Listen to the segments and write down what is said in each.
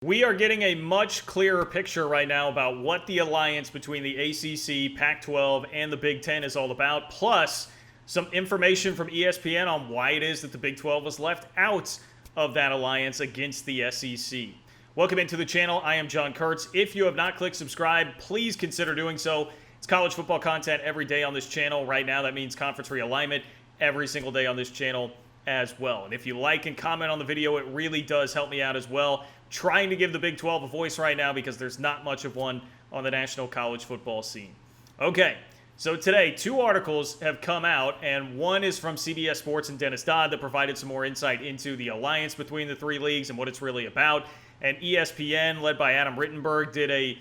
We are getting a much clearer picture right now about what the alliance between the ACC, Pac-12, and the Big Ten is all about, plus some information from ESPN on why it is that the Big 12 was left out of that alliance against the SEC. Welcome into the channel. I am John Kurtz. If you have not clicked subscribe, please consider doing so. It's college football content every day on this channel. Right now, that means conference realignment every single day on this channel as well. And if you like and comment on the video, it really does help me out as well. Trying to give the Big 12 a voice right now because there's not much of one on the national college football scene. Okay, so today, two articles have come out, and one is from CBS Sports and Dennis Dodd that provided some more insight into the alliance between the three leagues and what it's really about. And ESPN, led by Adam Rittenberg, did a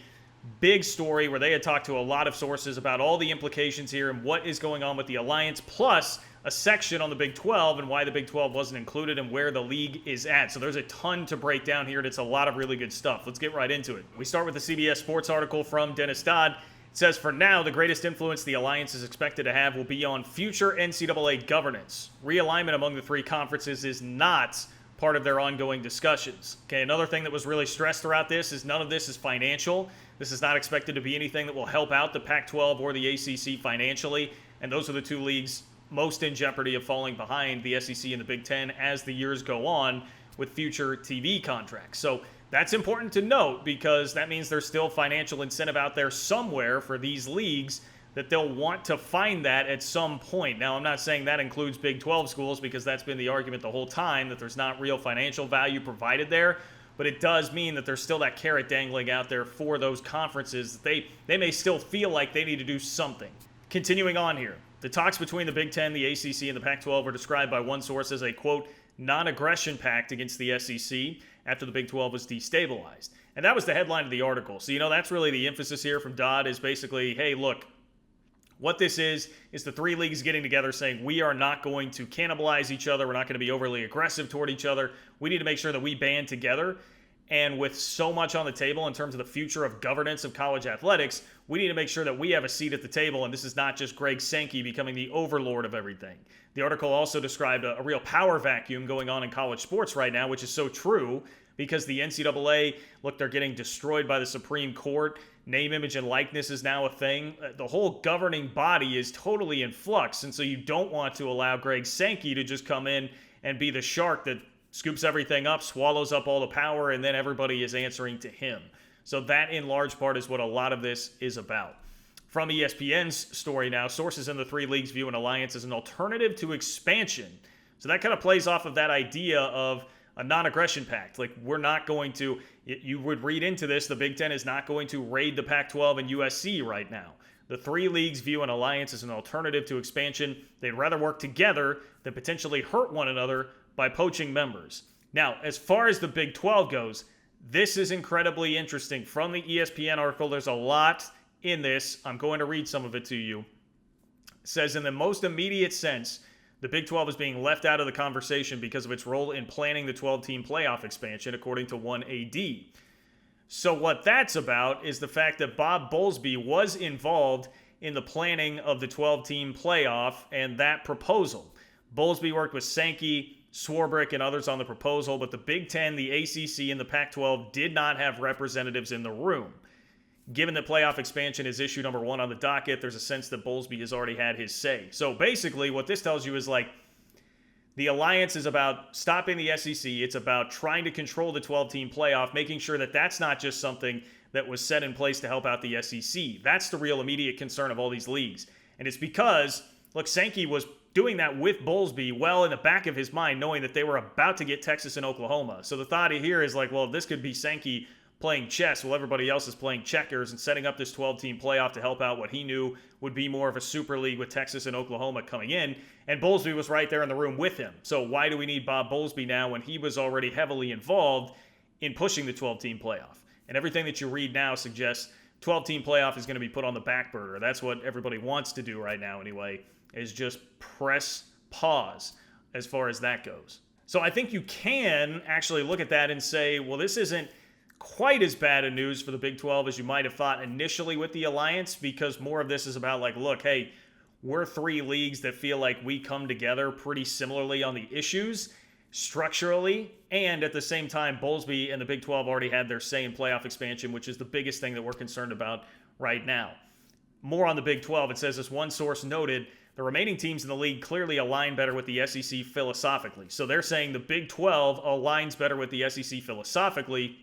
big story where they had talked to a lot of sources about all the implications here and what is going on with the alliance, plus a section on the Big 12 and why the Big 12 wasn't included and where the league is at. So there's a ton to break down here, and it's a lot of really good stuff. Let's get right into it. We start with the CBS Sports article from Dennis Dodd. It says, for now, the greatest influence the alliance is expected to have will be on future NCAA governance. Realignment among the three conferences is not part of their ongoing discussions. Okay, another thing that was really stressed throughout this is none of this is financial. This is not expected to be anything that will help out the Pac-12 or the ACC financially, and those are the two leagues most in jeopardy of falling behind the SEC and the Big Ten as the years go on with future TV contracts. So that's important to note because that means there's still financial incentive out there somewhere for these leagues that they'll want to find that at some point. Now, I'm not saying that includes Big 12 schools because that's been the argument the whole time, that there's not real financial value provided there. But it does mean that there's still that carrot dangling out there for those conferences. They may still feel like they need to do something. Continuing on here. The talks between the Big Ten, the ACC, and the Pac-12 were described by one source as a, quote, non-aggression pact against the SEC after the Big 12 was destabilized. And that was the headline of the article. So, that's really the emphasis here from Dodd is basically, hey, look, what this is the three leagues getting together saying we are not going to cannibalize each other. We're not going to be overly aggressive toward each other. We need to make sure that we band together. And with so much on the table in terms of the future of governance of college athletics, we need to make sure that we have a seat at the table, and this is not just Greg Sankey becoming the overlord of everything. The article also described a real power vacuum going on in college sports right now, which is so true because the NCAA, look, they're getting destroyed by the Supreme Court. Name, image, and likeness is now a thing. The whole governing body is totally in flux, and so you don't want to allow Greg Sankey to just come in and be the shark that scoops everything up, swallows up all the power, and then everybody is answering to him. So that, in large part, is what a lot of this is about. From ESPN's story now, sources in the three leagues view an alliance as an alternative to expansion. So that kind of plays off of that idea of a non-aggression pact. Like, we're not going to, you would read into this, the Big Ten is not going to raid the Pac-12 and USC right now. The three leagues view an alliance as an alternative to expansion. They'd rather work together than potentially hurt one another by poaching members. Now, as far as the Big 12 goes, this is incredibly interesting. From the ESPN article, there's a lot in this. I'm going to read some of it to you. It says, in the most immediate sense, the Big 12 is being left out of the conversation because of its role in planning the 12-team playoff expansion, according to one AD. So what that's about is the fact that Bob Bowlesby was involved in the planning of the 12-team playoff and that proposal. Bowlesby worked with Sankey, Swarbrick, and others on the proposal, but the Big Ten, the ACC, and the Pac-12 did not have representatives in the room. Given that playoff expansion is issue number one on the docket, there's a sense that Bowlesby has already had his say. So basically, what this tells you is like, the alliance is about stopping the SEC. It's about trying to control the 12-team playoff, making sure that that's not just something that was set in place to help out the SEC. That's the real immediate concern of all these leagues. And it's because, look, Sankey was doing that with Bowlesby well in the back of his mind, knowing that they were about to get Texas and Oklahoma. So the thought here is like, well, this could be Sankey playing chess while everybody else is playing checkers and setting up this 12-team playoff to help out what he knew would be more of a super league with Texas and Oklahoma coming in. And Bowlesby was right there in the room with him. So why do we need Bob Bowlesby now when he was already heavily involved in pushing the 12-team playoff? And everything that you read now suggests 12-team playoff is going to be put on the back burner. That's what everybody wants to do right now anyway, is just press pause as far as that goes. So I think you can actually look at that and say, well, this isn't quite as bad a news for the Big 12 as you might have thought initially with the alliance, because more of this is about like, look, hey, we're three leagues that feel like we come together pretty similarly on the issues. structurally, and at the same time, Bowlesby and the Big 12 already had their say in playoff expansion, which is the biggest thing that we're concerned about right now. More on the Big 12, it says this one source noted, the remaining teams in the league clearly align better with the SEC philosophically. So they're saying the Big 12 aligns better with the SEC philosophically,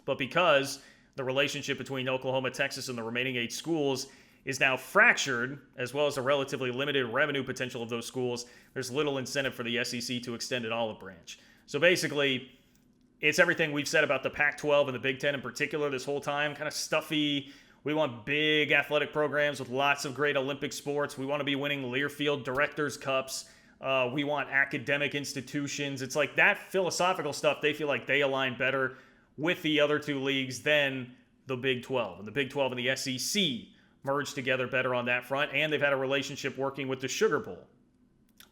but because the relationship between Oklahoma, Texas, and the remaining 8 schools is now fractured, as well as the relatively limited revenue potential of those schools, there's little incentive for the SEC to extend an olive branch. So basically, it's everything we've said about the Pac-12 and the Big Ten in particular this whole time, kind of stuffy. We want big athletic programs with lots of great Olympic sports. We want to be winning Learfield Directors' Cups. We want academic institutions. It's like that philosophical stuff, they feel like they align better with the other 2 leagues than the Big 12. And the Big 12 and the SEC merged together better on that front, and they've had a relationship working with the Sugar Bowl.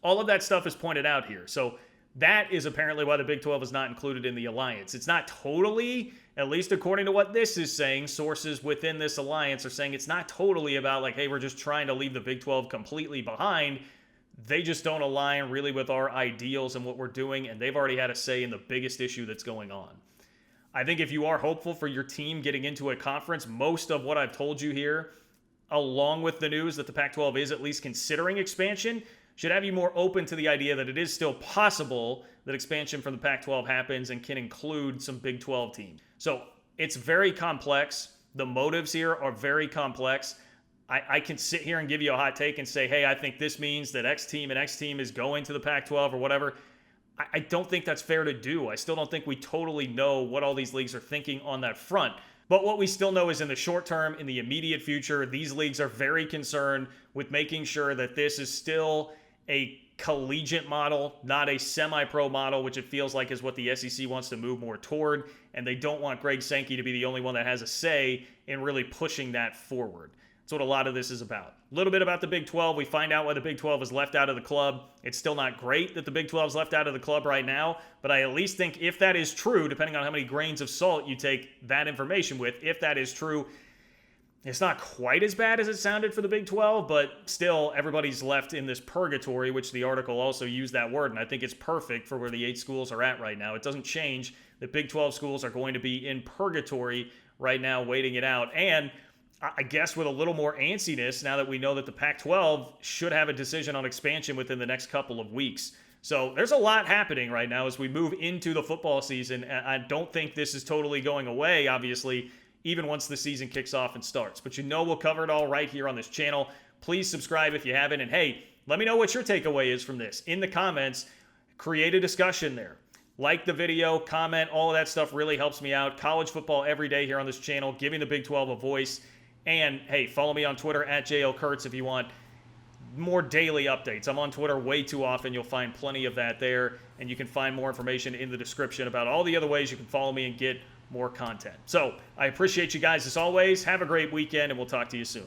All of that stuff is pointed out here. So that is apparently why the Big 12 is not included in the alliance. It's not totally, at least according to what this is saying, sources within this alliance are saying it's not totally about like, hey, we're just trying to leave the Big 12 completely behind. They just don't align really with our ideals and what we're doing, and they've already had a say in the biggest issue that's going on. I think if you are hopeful for your team getting into a conference, most of what I've told you here, along with the news that the Pac-12 is at least considering expansion, should have you more open to the idea that it is still possible that expansion from the Pac-12 happens and can include some Big 12 teams. So it's very complex. The motives here are very complex. I can sit here and give you a hot take and say, hey, I think this means that X team and X team is going to the Pac-12 or whatever. I don't think that's fair to do. I still don't think we totally know what all these leagues are thinking on that front. But what we still know is in the short term, in the immediate future, these leagues are very concerned with making sure that this is still a collegiate model, not a semi-pro model, which it feels like is what the SEC wants to move more toward. And they don't want Greg Sankey to be the only one that has a say in really pushing that forward. That's what a lot of this is about. A little bit about the Big 12. We find out why the Big 12 is left out of the club. It's still not great that the Big 12 is left out of the club right now, but I at least think if that is true, depending on how many grains of salt you take that information with, if that is true, it's not quite as bad as it sounded for the Big 12, but still everybody's left in this purgatory, which the article also used that word, and I think it's perfect for where the 8 schools are at right now. It doesn't change that Big 12 schools are going to be in purgatory right now, waiting it out. And I guess with a little more antsiness now that we know that the Pac-12 should have a decision on expansion within the next couple of weeks. So there's a lot happening right now as we move into the football season. I don't think this is totally going away, obviously, even once the season kicks off and starts. But you know we'll cover it all right here on this channel. Please subscribe if you haven't. And hey, let me know what your takeaway is from this. In the comments, create a discussion there. Like the video, comment, all of that stuff really helps me out. College football every day here on this channel, giving the Big 12 a voice. And, hey, follow me on Twitter at JLKurtz if you want more daily updates. I'm on Twitter way too often. You'll find plenty of that there. And you can find more information in the description about all the other ways you can follow me and get more content. So I appreciate you guys as always. Have a great weekend, and we'll talk to you soon.